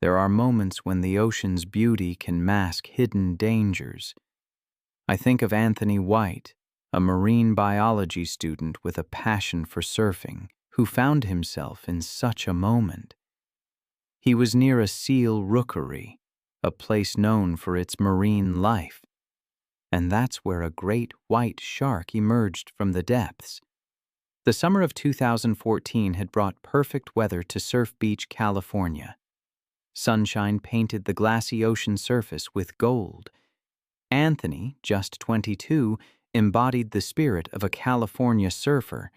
There are moments when the ocean's beauty can mask hidden dangers. I think of Anthony White, a marine biology student with a passion for surfing, who found himself in such a moment. He was near a seal rookery, a place known for its marine life, and that's where a great white shark emerged from the depths. The summer of 2014 had brought perfect weather to Surf Beach, California. Sunshine painted the glassy ocean surface with gold. Anthony, just 22, embodied the spirit of a California surfer.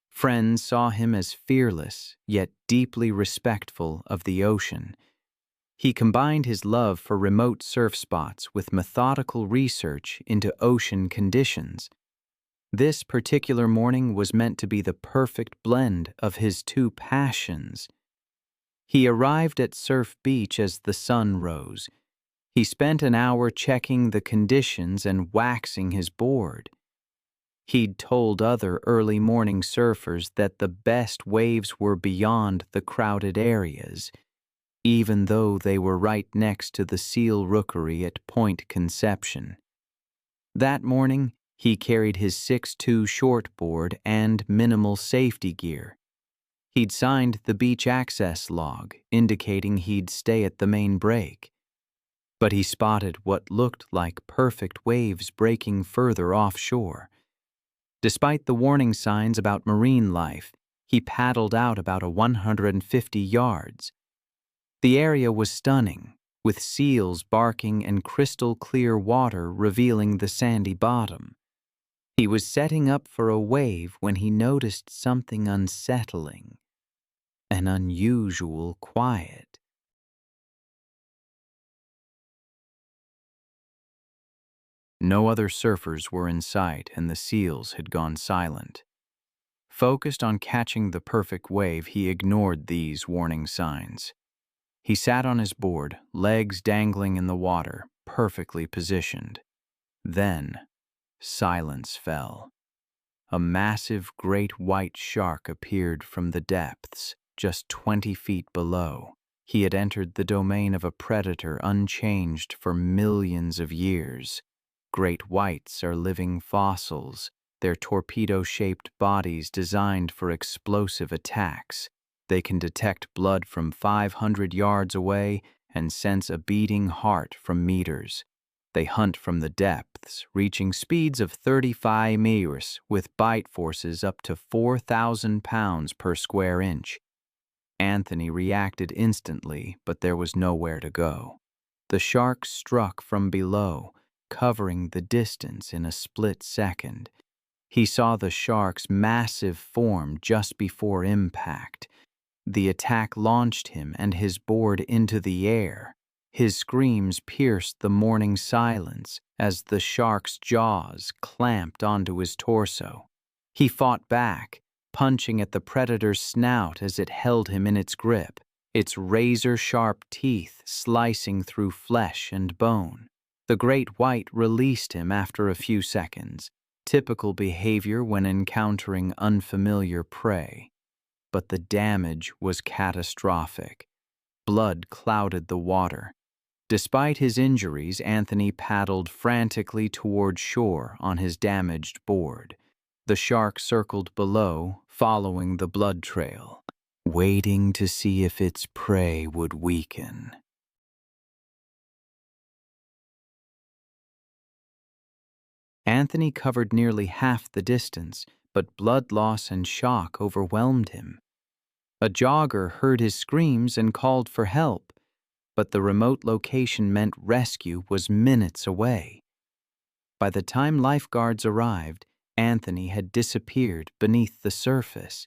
Friends saw him as fearless, yet deeply respectful of the ocean. He combined his love for remote surf spots with methodical research into ocean conditions. This particular morning was meant to be the perfect blend of his two passions. He arrived at Surf Beach as the sun rose. He spent an hour checking the conditions and waxing his board. He'd told other early morning surfers that the best waves were beyond the crowded areas, even though they were right next to the seal rookery at Point Conception. That morning, he carried his 6'2" shortboard and minimal safety gear. He'd signed the beach access log, indicating he'd stay at the main break. But he spotted what looked like perfect waves breaking further offshore. Despite the warning signs about marine life, he paddled out about 150 yards. The area was stunning, with seals barking and crystal-clear water revealing the sandy bottom. He was setting up for a wave when he noticed something unsettling, an unusual quiet. No other surfers were in sight, and the seals had gone silent. Focused on catching the perfect wave, he ignored these warning signs. He sat on his board, legs dangling in the water, perfectly positioned. Then, silence fell. A massive great white shark appeared from the depths, just 20 feet below. He had entered the domain of a predator unchanged for millions of years. Great whites are living fossils, their torpedo-shaped bodies designed for explosive attacks. They can detect blood from 500 yards away and sense a beating heart from meters. They hunt from the depths, reaching speeds of 35 meters with bite forces up to 4,000 pounds per square inch. Anthony reacted instantly, but there was nowhere to go. The shark struck from below, covering the distance in a split second. He saw the shark's massive form just before impact. The attack launched him and his board into the air. His screams pierced the morning silence as the shark's jaws clamped onto his torso. He fought back, punching at the predator's snout as it held him in its grip, its razor-sharp teeth slicing through flesh and bone. The great white released him after a few seconds, typical behavior when encountering unfamiliar prey. But the damage was catastrophic. Blood clouded the water. Despite his injuries, Anthony paddled frantically toward shore on his damaged board. The shark circled below, following the blood trail, waiting to see if its prey would weaken. Anthony covered nearly half the distance, but blood loss and shock overwhelmed him. A jogger heard his screams and called for help, but the remote location meant rescue was minutes away. By the time lifeguards arrived, Anthony had disappeared beneath the surface.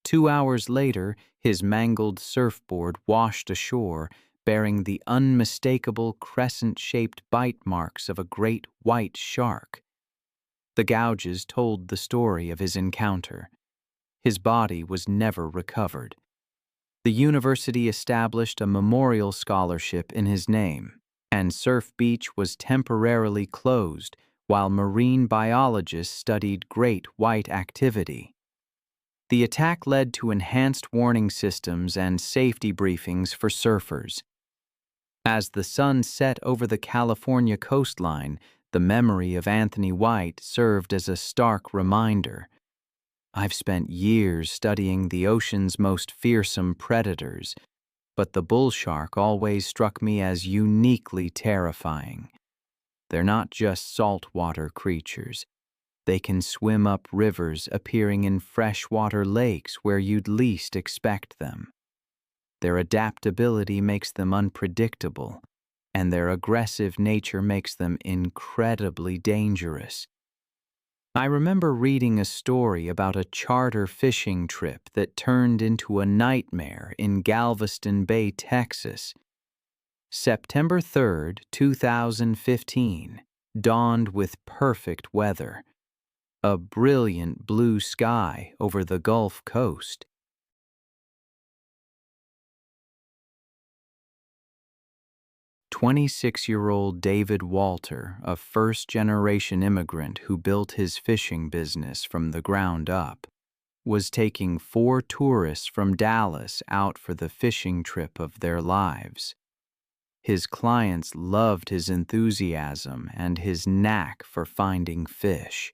2 hours later, his mangled surfboard washed ashore, bearing the unmistakable crescent-shaped bite marks of a great white shark. The gouges told the story of his encounter. His body was never recovered. The university established a memorial scholarship in his name, and Surf Beach was temporarily closed while marine biologists studied great white activity. The attack led to enhanced warning systems and safety briefings for surfers. As the sun set over the California coastline, the memory of Anthony White served as a stark reminder. I've spent years studying the ocean's most fearsome predators, but the bull shark always struck me as uniquely terrifying. They're not just saltwater creatures. They can swim up rivers, appearing in freshwater lakes where you'd least expect them. Their adaptability makes them unpredictable, and their aggressive nature makes them incredibly dangerous. I remember reading a story about a charter fishing trip that turned into a nightmare in Galveston Bay, Texas. September 3rd, 2015, dawned with perfect weather. A brilliant blue sky over the Gulf Coast. 26-year-old David Walter, a first-generation immigrant who built his fishing business from the ground up, was taking 4 tourists from Dallas out for the fishing trip of their lives. His clients loved his enthusiasm and his knack for finding fish.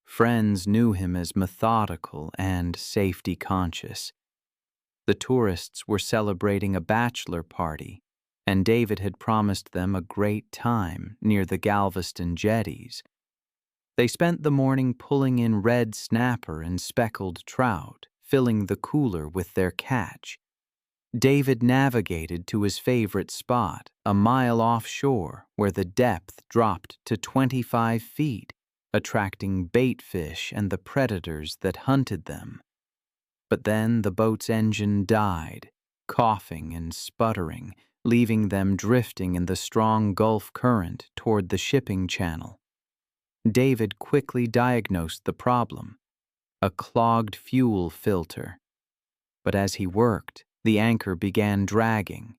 Friends knew him as methodical and safety-conscious. The tourists were celebrating a bachelor party, and David had promised them a great time near the Galveston jetties. They spent the morning pulling in red snapper and speckled trout, filling the cooler with their catch. David navigated to his favorite spot, a mile offshore, where the depth dropped to 25 feet, attracting bait fish and the predators that hunted them. But then the boat's engine died, coughing and sputtering, leaving them drifting in the strong Gulf current toward the shipping channel. David quickly diagnosed the problem: a clogged fuel filter. But as he worked, the anchor began dragging.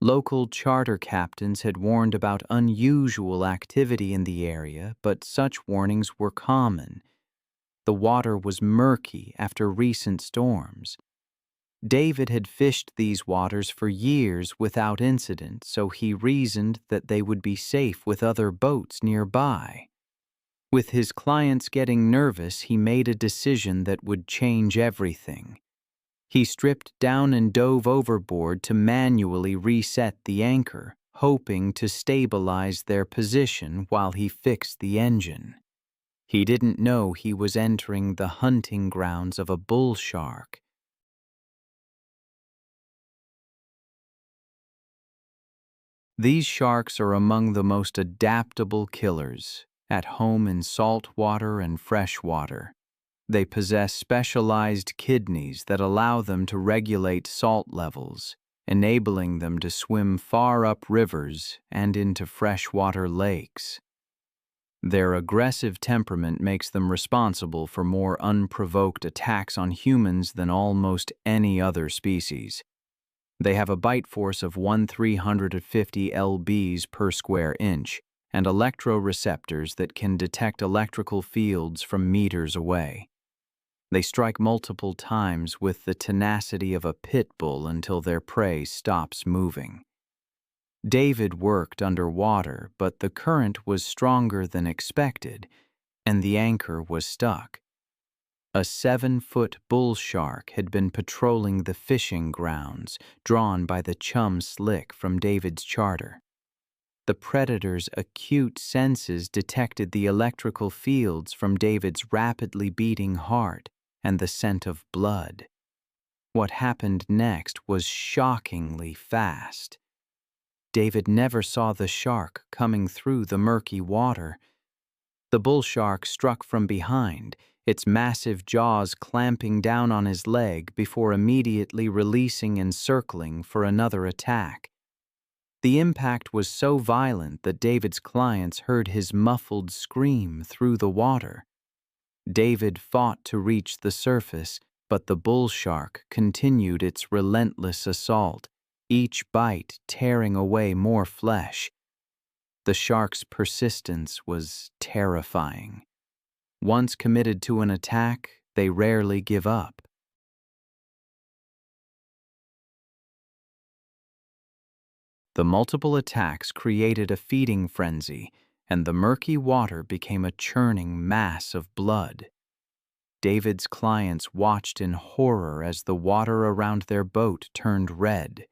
Local charter captains had warned about unusual activity in the area, but such warnings were common. The water was murky after recent storms. David had fished these waters for years without incident, so he reasoned that they would be safe with other boats nearby. With his clients getting nervous, he made a decision that would change everything. He stripped down and dove overboard to manually reset the anchor, hoping to stabilize their position while he fixed the engine. He didn't know he was entering the hunting grounds of a bull shark. These sharks are among the most adaptable killers, at home in salt water and fresh water. They possess specialized kidneys that allow them to regulate salt levels, enabling them to swim far up rivers and into freshwater lakes. Their aggressive temperament makes them responsible for more unprovoked attacks on humans than almost any other species. They have a bite force of 1,350 lbs per square inch and electroreceptors that can detect electrical fields from meters away. They strike multiple times with the tenacity of a pit bull until their prey stops moving. David worked underwater, but the current was stronger than expected, and the anchor was stuck. A 7-foot bull shark had been patrolling the fishing grounds, drawn by the chum slick from David's charter. The predator's acute senses detected the electrical fields from David's rapidly beating heart and the scent of blood. What happened next was shockingly fast. David never saw the shark coming through the murky water. The bull shark struck from behind, its massive jaws clamping down on his leg before immediately releasing and circling for another attack. The impact was so violent that David's clients heard his muffled scream through the water. David fought to reach the surface, but the bull shark continued its relentless assault, each bite tearing away more flesh. The shark's persistence was terrifying. Once committed to an attack, they rarely give up. The multiple attacks created a feeding frenzy, and the murky water became a churning mass of blood. David's clients watched in horror as the water around their boat turned red.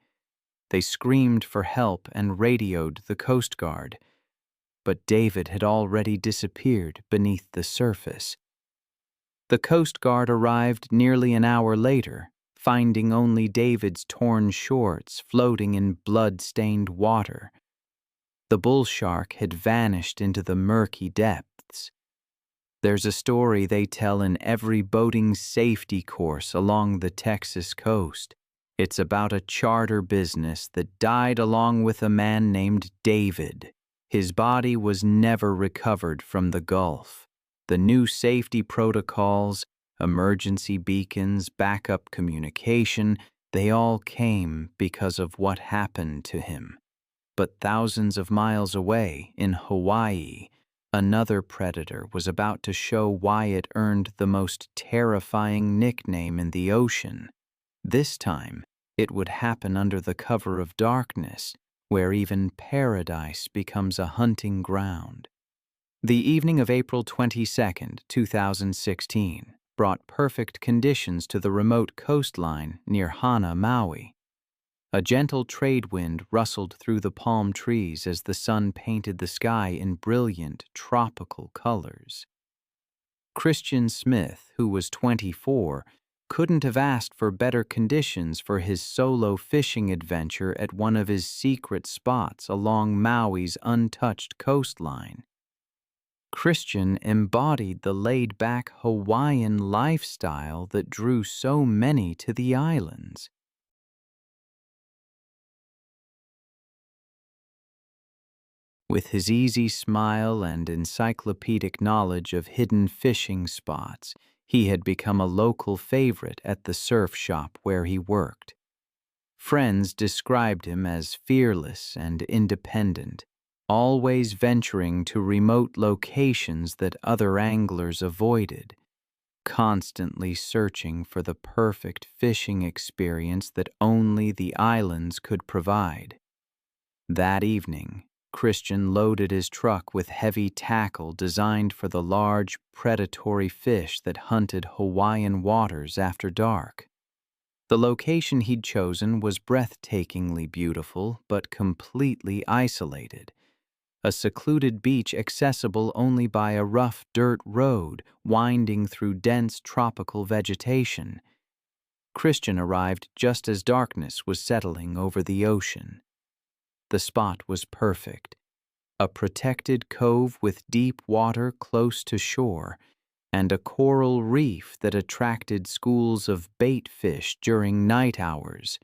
They screamed for help and radioed the Coast Guard, but David had already disappeared beneath the surface. The Coast Guard arrived nearly an hour later, finding only David's torn shorts floating in blood-stained water. The bull shark had vanished into the murky depths. There's a story they tell in every boating safety course along the Texas coast. It's about a charter business that died along with a man named David. His body was never recovered from the Gulf. The new safety protocols, emergency beacons, backup communication, they all came because of what happened to him. But thousands of miles away, in Hawaii, another predator was about to show why it earned the most terrifying nickname in the ocean. This time, it would happen under the cover of darkness, where even paradise becomes a hunting ground. The evening of April 22, 2016, brought perfect conditions to the remote coastline near Hana, Maui. A gentle trade wind rustled through the palm trees as the sun painted the sky in brilliant, tropical colors. Christian Smith, who was 24, couldn't have asked for better conditions for his solo fishing adventure at one of his secret spots along Maui's untouched coastline. Christian embodied the laid-back Hawaiian lifestyle that drew so many to the islands. With his easy smile and encyclopedic knowledge of hidden fishing spots, he had become a local favorite at the surf shop where he worked. Friends described him as fearless and independent, always venturing to remote locations that other anglers avoided, constantly searching for the perfect fishing experience that only the islands could provide. That evening, Christian loaded his truck with heavy tackle designed for the large, predatory fish that hunted Hawaiian waters after dark. The location he'd chosen was breathtakingly beautiful but completely isolated. A secluded beach accessible only by a rough dirt road winding through dense tropical vegetation. Christian arrived just as darkness was settling over the ocean. The spot was perfect. A protected cove with deep water close to shore, and a coral reef that attracted schools of bait fish during night hours.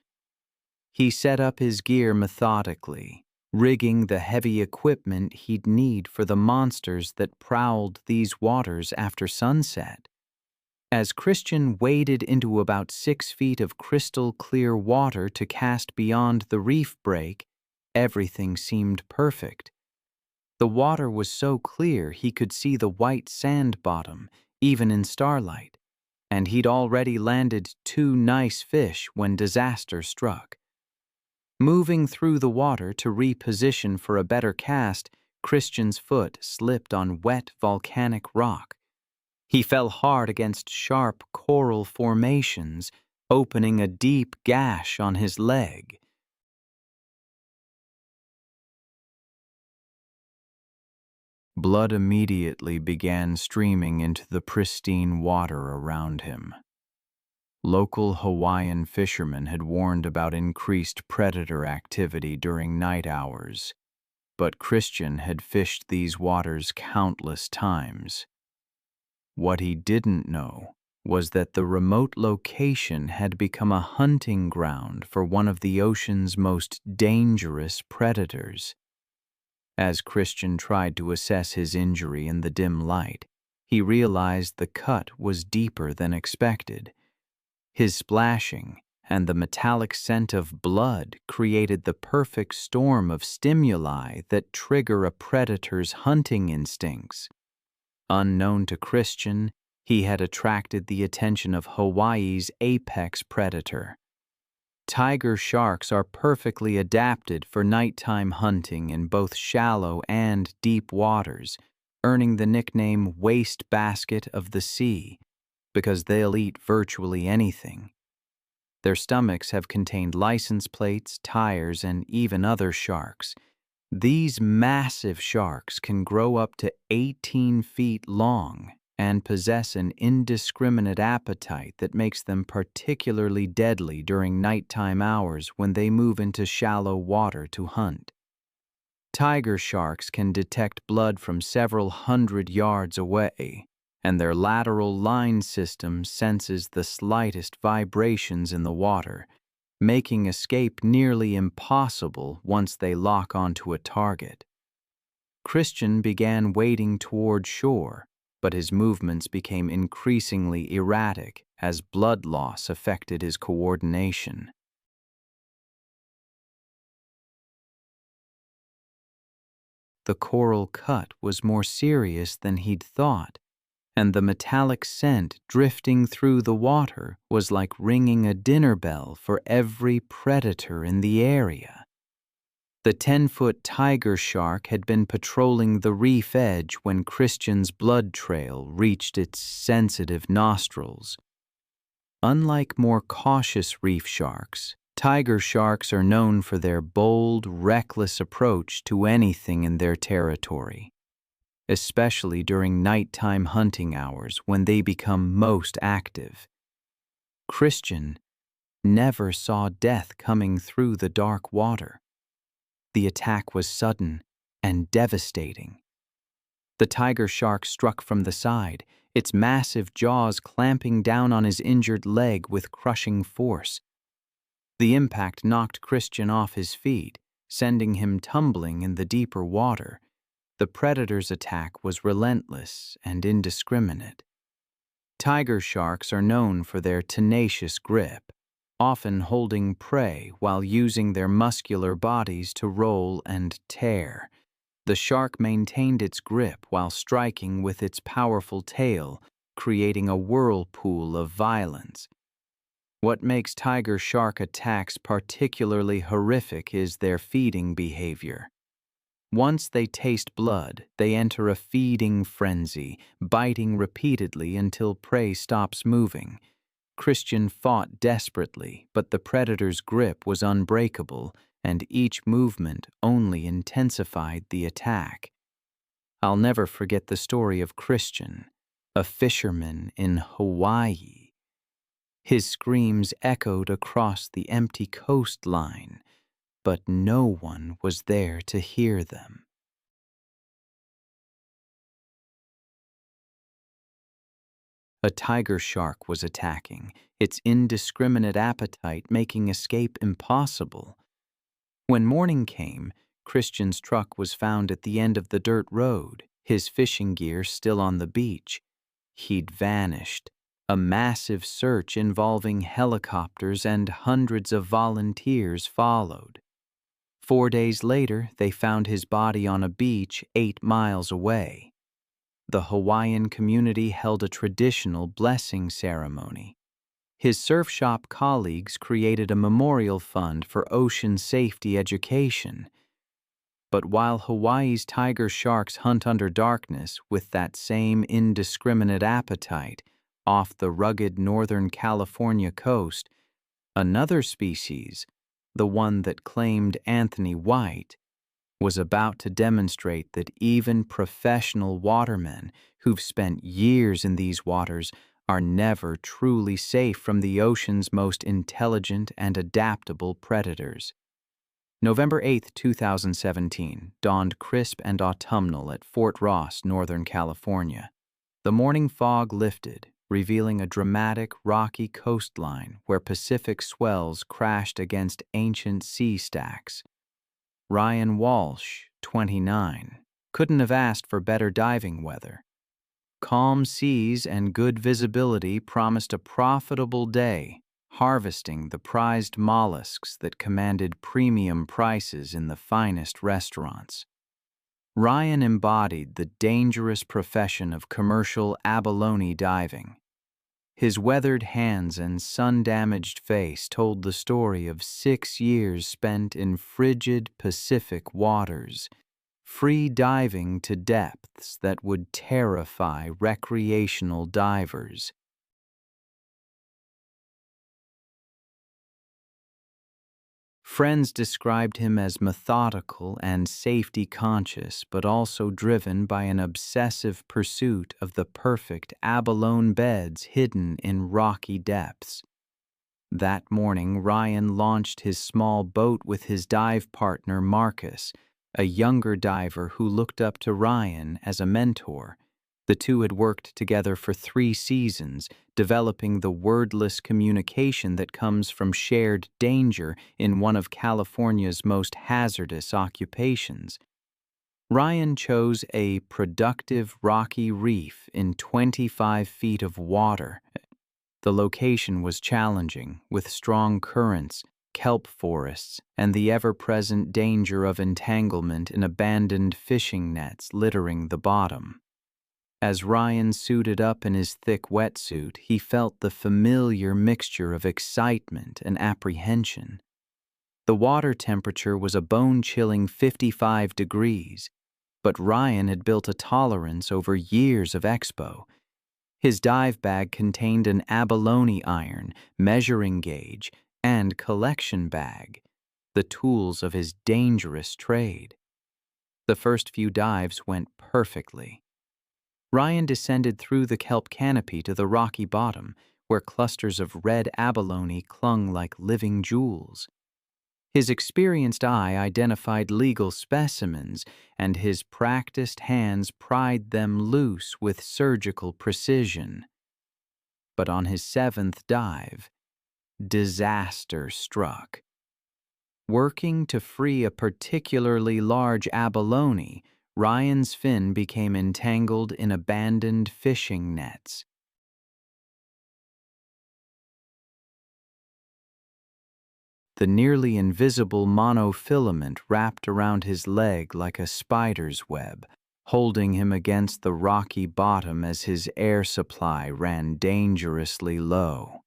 He set up his gear methodically, rigging the heavy equipment he'd need for the monsters that prowled these waters after sunset. As Christian waded into about 6 feet of crystal-clear water to cast beyond the reef break, everything seemed perfect. The water was so clear he could see the white sand bottom, even in starlight, and he'd already landed 2 nice fish when disaster struck. Moving through the water to reposition for a better cast, Christian's foot slipped on wet volcanic rock. He fell hard against sharp coral formations, opening a deep gash on his leg. Blood immediately began streaming into the pristine water around him. Local Hawaiian fishermen had warned about increased predator activity during night hours, but Christian had fished these waters countless times. What he didn't know was that the remote location had become a hunting ground for one of the ocean's most dangerous predators. As Christian tried to assess his injury in the dim light, he realized the cut was deeper than expected. His splashing and the metallic scent of blood created the perfect storm of stimuli that trigger a predator's hunting instincts. Unknown to Christian, he had attracted the attention of Hawaii's apex predator. Tiger sharks are perfectly adapted for nighttime hunting in both shallow and deep waters, earning the nickname wastebasket of the sea because they'll eat virtually anything. Their stomachs have contained license plates, tires, and even other sharks. These massive sharks can grow up to 18 feet long and possess an indiscriminate appetite that makes them particularly deadly during nighttime hours when they move into shallow water to hunt. Tiger sharks can detect blood from several hundred yards away, and their lateral line system senses the slightest vibrations in the water, making escape nearly impossible once they lock onto a target. Christian began wading toward shore, but his movements became increasingly erratic as blood loss affected his coordination. The coral cut was more serious than he'd thought, and the metallic scent drifting through the water was like ringing a dinner bell for every predator in the area. The 10-foot tiger shark had been patrolling the reef edge when Christian's blood trail reached its sensitive nostrils. Unlike more cautious reef sharks, tiger sharks are known for their bold, reckless approach to anything in their territory, especially during nighttime hunting hours when they become most active. Christian never saw death coming through the dark water. The attack was sudden and devastating. The tiger shark struck from the side, its massive jaws clamping down on his injured leg with crushing force. The impact knocked Christian off his feet, sending him tumbling in the deeper water. The predator's attack was relentless and indiscriminate. Tiger sharks are known for their tenacious grip, often holding prey while using their muscular bodies to roll and tear. The shark maintained its grip while striking with its powerful tail, creating a whirlpool of violence. What makes tiger shark attacks particularly horrific is their feeding behavior. Once they taste blood, they enter a feeding frenzy, biting repeatedly until prey stops moving. Christian fought desperately, but the predator's grip was unbreakable, and each movement only intensified the attack. I'll never forget the story of Christian, a fisherman in Hawaii. His screams echoed across the empty coastline, but no one was there to hear them. A tiger shark was attacking, its indiscriminate appetite making escape impossible. When morning came, Christian's truck was found at the end of the dirt road, his fishing gear still on the beach. He'd vanished. A massive search involving helicopters and hundreds of volunteers followed. 4 days later, they found his body on a beach 8 miles away. The Hawaiian community held a traditional blessing ceremony. His surf shop colleagues created a memorial fund for ocean safety education. But while Hawaii's tiger sharks hunt under darkness with that same indiscriminate appetite off the rugged Northern California coast, another species, the one that claimed Anthony White, was about to demonstrate that even professional watermen who've spent years in these waters are never truly safe from the ocean's most intelligent and adaptable predators. November 8, 2017, dawned crisp and autumnal at Fort Ross, Northern California. The morning fog lifted, revealing a dramatic, rocky coastline where Pacific swells crashed against ancient sea stacks. Ryan Walsh, 29, couldn't have asked for better diving weather. Calm seas and good visibility promised a profitable day, harvesting the prized mollusks that commanded premium prices in the finest restaurants. Ryan embodied the dangerous profession of commercial abalone diving. His weathered hands and sun-damaged face told the story of 6 years spent in frigid Pacific waters, free diving to depths that would terrify recreational divers. Friends described him as methodical and safety-conscious, but also driven by an obsessive pursuit of the perfect abalone beds hidden in rocky depths. That morning, Ryan launched his small boat with his dive partner Marcus, a younger diver who looked up to Ryan as a mentor. The two had worked together for 3 seasons, developing the wordless communication that comes from shared danger in one of California's most hazardous occupations. Ryan chose a productive rocky reef in 25 feet of water. The location was challenging, with strong currents, kelp forests, and the ever-present danger of entanglement in abandoned fishing nets littering the bottom. As Ryan suited up in his thick wetsuit, he felt the familiar mixture of excitement and apprehension. The water temperature was a bone-chilling 55 degrees, but Ryan had built a tolerance over years of expo. His dive bag contained an abalone iron, measuring gauge, and collection bag, the tools of his dangerous trade. The first few dives went perfectly. Ryan descended through the kelp canopy to the rocky bottom, where clusters of red abalone clung like living jewels. His experienced eye identified legal specimens, and his practiced hands pried them loose with surgical precision. But on his 7th dive, disaster struck. Working to free a particularly large abalone, Ryan's fin became entangled in abandoned fishing nets. The nearly invisible monofilament wrapped around his leg like a spider's web, holding him against the rocky bottom as his air supply ran dangerously low.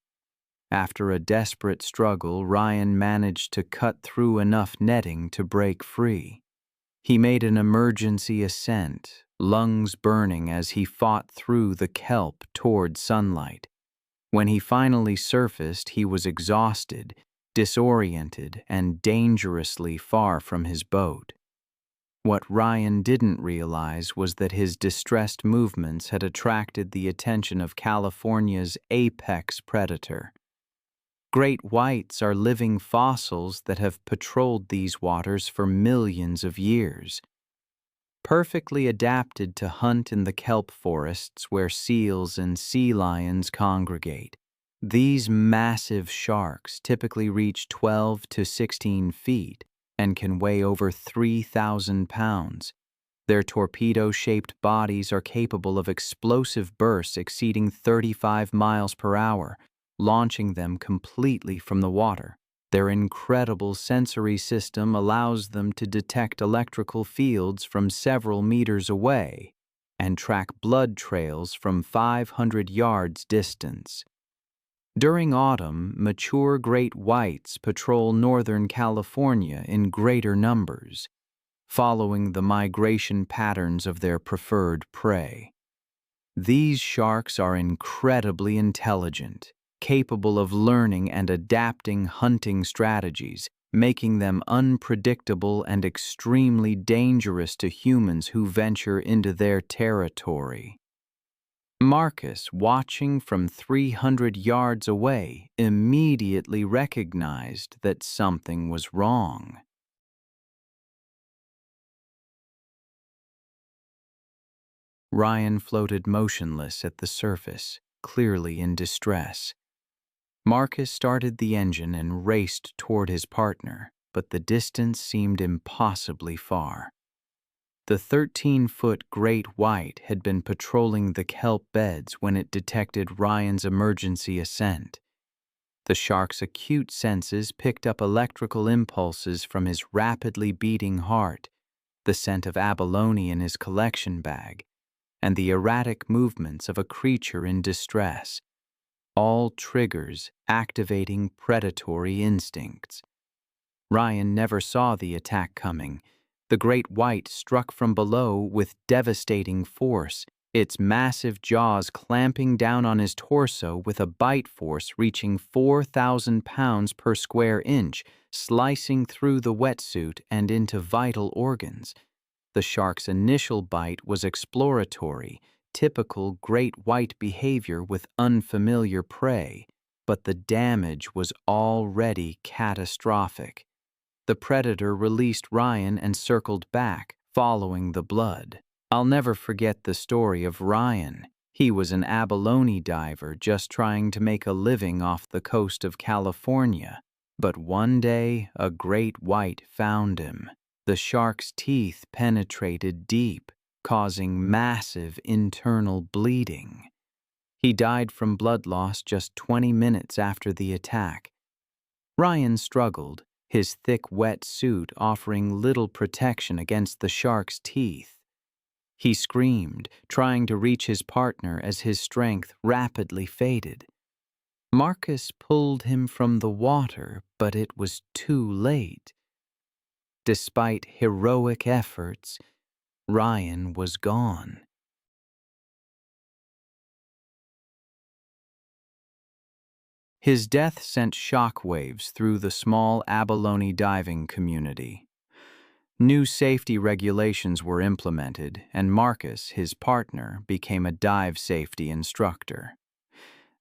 After a desperate struggle, Ryan managed to cut through enough netting to break free. He made an emergency ascent, lungs burning as he fought through the kelp toward sunlight. When he finally surfaced, he was exhausted, disoriented, and dangerously far from his boat. What Ryan didn't realize was that his distressed movements had attracted the attention of California's apex predator. Great whites are living fossils that have patrolled these waters for millions of years. Perfectly adapted to hunt in the kelp forests where seals and sea lions congregate, these massive sharks typically reach 12 to 16 feet and can weigh over 3,000 pounds. Their torpedo-shaped bodies are capable of explosive bursts exceeding 35 miles per hour, launching them completely from the water. Their incredible sensory system allows them to detect electrical fields from several meters away and track blood trails from 500 yards distance. During autumn, mature great whites patrol northern California in greater numbers, following the migration patterns of their preferred prey. These sharks are incredibly intelligent, capable of learning and adapting hunting strategies, making them unpredictable and extremely dangerous to humans who venture into their territory. Marcus, watching from 300 yards away, immediately recognized that something was wrong. Ryan floated motionless at the surface, clearly in distress. Marcus started the engine and raced toward his partner, but the distance seemed impossibly far. The 13-foot great white had been patrolling the kelp beds when it detected Ryan's emergency ascent. The shark's acute senses picked up electrical impulses from his rapidly beating heart, the scent of abalone in his collection bag, and the erratic movements of a creature in distress, all triggers activating predatory instincts. Ryan never saw the attack coming. The great white struck from below with devastating force, its massive jaws clamping down on his torso with a bite force reaching 4,000 pounds per square inch, slicing through the wetsuit and into vital organs. The shark's initial bite was exploratory, typical great white behavior with unfamiliar prey, but the damage was already catastrophic. The predator released Ryan and circled back, following the blood. I'll never forget the story of Ryan. He was an abalone diver just trying to make a living off the coast of California. But one day, a great white found him. The shark's teeth penetrated deep, causing massive internal bleeding. He died from blood loss just 20 minutes after the attack. Ryan struggled, his thick, wet suit offering little protection against the shark's teeth. He screamed, trying to reach his partner as his strength rapidly faded. Marcus pulled him from the water, but it was too late. Despite heroic efforts, Ryan was gone. His death sent shockwaves through the small abalone diving community. New safety regulations were implemented, and Marcus, his partner, became a dive safety instructor.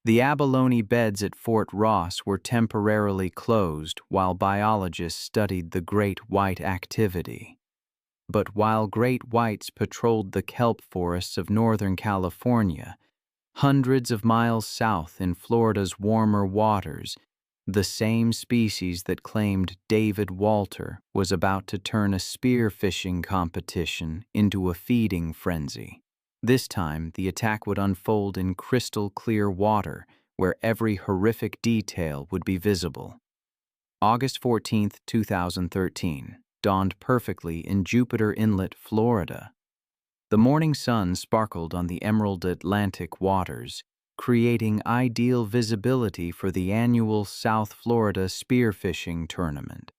The abalone beds at Fort Ross were temporarily closed while biologists studied the great white activity. But while great whites patrolled the kelp forests of Northern California, hundreds of miles south in Florida's warmer waters, the same species that claimed David Walter was about to turn a spearfishing competition into a feeding frenzy. This time, the attack would unfold in crystal-clear water, where every horrific detail would be visible. August 14, 2013, dawned perfectly in Jupiter Inlet, Florida. The morning sun sparkled on the emerald Atlantic waters, creating ideal visibility for the annual South Florida spearfishing tournament.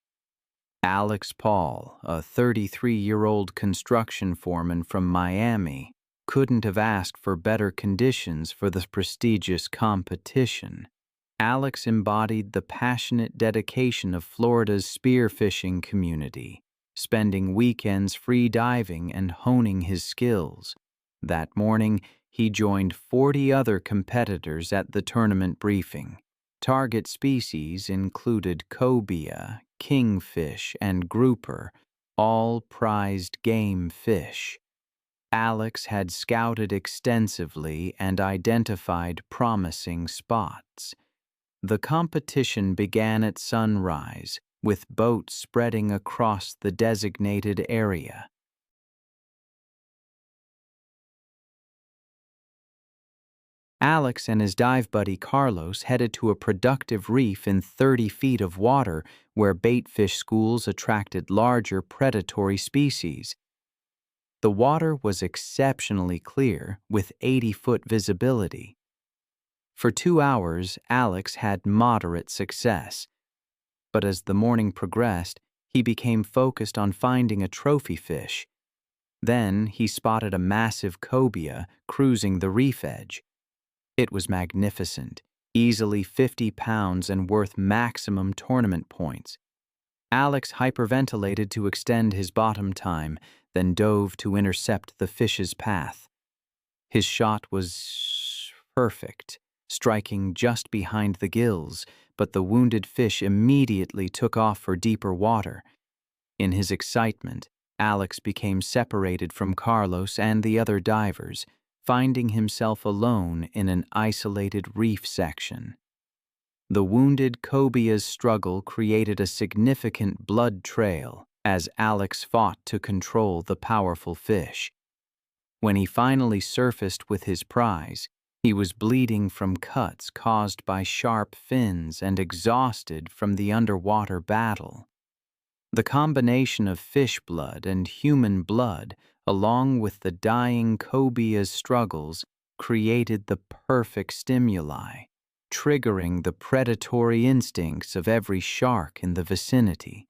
Alex Paul, a 33-year-old construction foreman from Miami, couldn't have asked for better conditions for the prestigious competition. Alex embodied the passionate dedication of Florida's spearfishing community, spending weekends free diving and honing his skills. That morning, he joined 40 other competitors at the tournament briefing. Target species included cobia, kingfish, and grouper, all prized game fish. Alex had scouted extensively and identified promising spots. The competition began at sunrise, with boats spreading across the designated area. Alex and his dive buddy Carlos headed to a productive reef in 30 feet of water where baitfish schools attracted larger predatory species. The water was exceptionally clear, with 80-foot visibility. For 2 hours, Alex had moderate success. But as the morning progressed, he became focused on finding a trophy fish. Then he spotted a massive cobia cruising the reef edge. It was magnificent, easily 50 pounds and worth maximum tournament points. Alex hyperventilated to extend his bottom time, then dove to intercept the fish's path. His shot was perfect, striking just behind the gills, but the wounded fish immediately took off for deeper water. In his excitement, Alex became separated from Carlos and the other divers, finding himself alone in an isolated reef section. The wounded cobia's struggle created a significant blood trail as Alex fought to control the powerful fish. When he finally surfaced with his prize, he was bleeding from cuts caused by sharp fins and exhausted from the underwater battle. The combination of fish blood and human blood, along with the dying cobia's struggles, created the perfect stimuli, triggering the predatory instincts of every shark in the vicinity.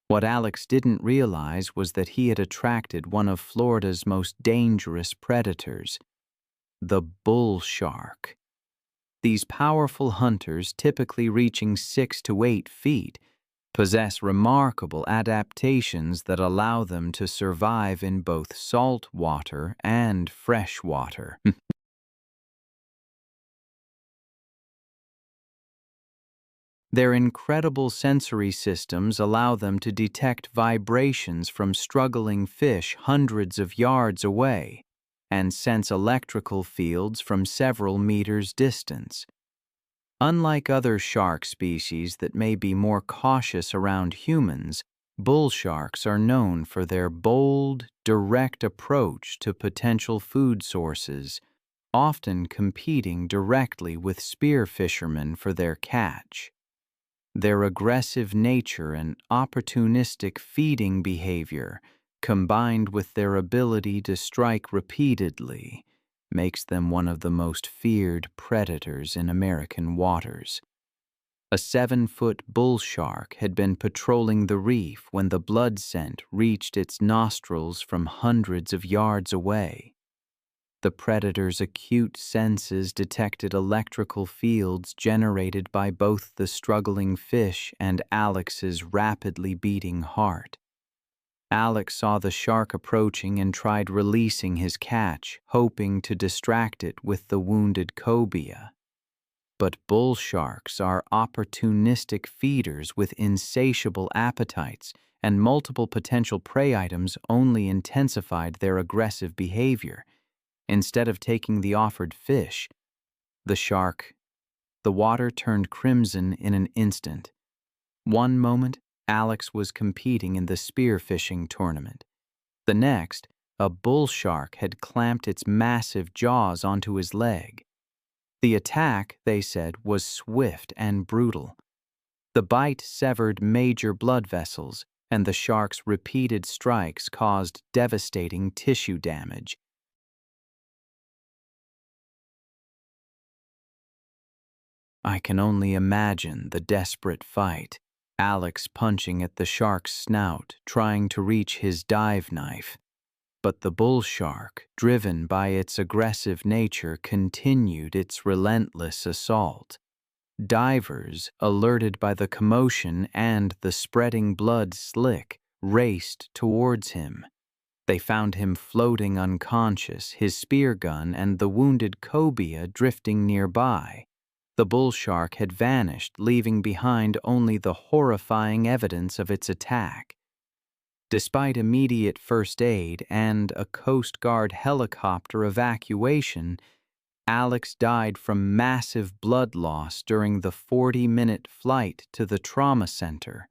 What Alex didn't realize was that he had attracted one of Florida's most dangerous predators, the bull shark. These powerful hunters, typically reaching 6 to 8 feet, possess remarkable adaptations that allow them to survive in both salt water and fresh water. Their incredible sensory systems allow them to detect vibrations from struggling fish hundreds of yards away and sense electrical fields from several meters distance. Unlike other shark species that may be more cautious around humans, bull sharks are known for their bold, direct approach to potential food sources, often competing directly with spear fishermen for their catch. Their aggressive nature and opportunistic feeding behavior, combined with their ability to strike repeatedly, makes them one of the most feared predators in American waters. A 7-foot bull shark had been patrolling the reef when the blood scent reached its nostrils from hundreds of yards away. The predator's acute senses detected electrical fields generated by both the struggling fish and Alex's rapidly beating heart. Alex saw the shark approaching and tried releasing his catch, hoping to distract it with the wounded cobia. But bull sharks are opportunistic feeders with insatiable appetites, and multiple potential prey items only intensified their aggressive behavior. Instead of taking the offered fish, the water turned crimson in an instant. One moment, Alex was competing in the spearfishing tournament. The next, a bull shark had clamped its massive jaws onto his leg. The attack, they said, was swift and brutal. The bite severed major blood vessels, and the shark's repeated strikes caused devastating tissue damage. I can only imagine the desperate fight. Alex punching at the shark's snout, trying to reach his dive knife. But the bull shark, driven by its aggressive nature, continued its relentless assault. Divers, alerted by the commotion and the spreading blood slick, raced towards him. They found him floating unconscious, his spear gun and the wounded cobia drifting nearby. The bull shark had vanished, leaving behind only the horrifying evidence of its attack. Despite immediate first aid and a Coast Guard helicopter evacuation, Alex died from massive blood loss during the 40-minute flight to the trauma center.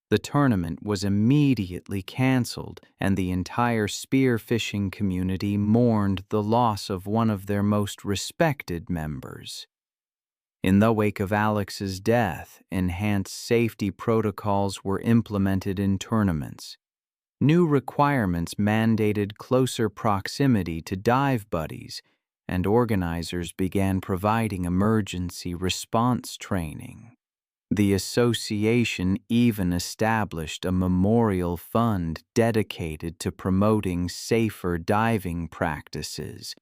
The tournament was immediately canceled, and the entire spearfishing community mourned the loss of one of their most respected members. In the wake of Alex's death, enhanced safety protocols were implemented in tournaments. New requirements mandated closer proximity to dive buddies, and organizers began providing emergency response training. The association even established a memorial fund dedicated to promoting safer diving practices,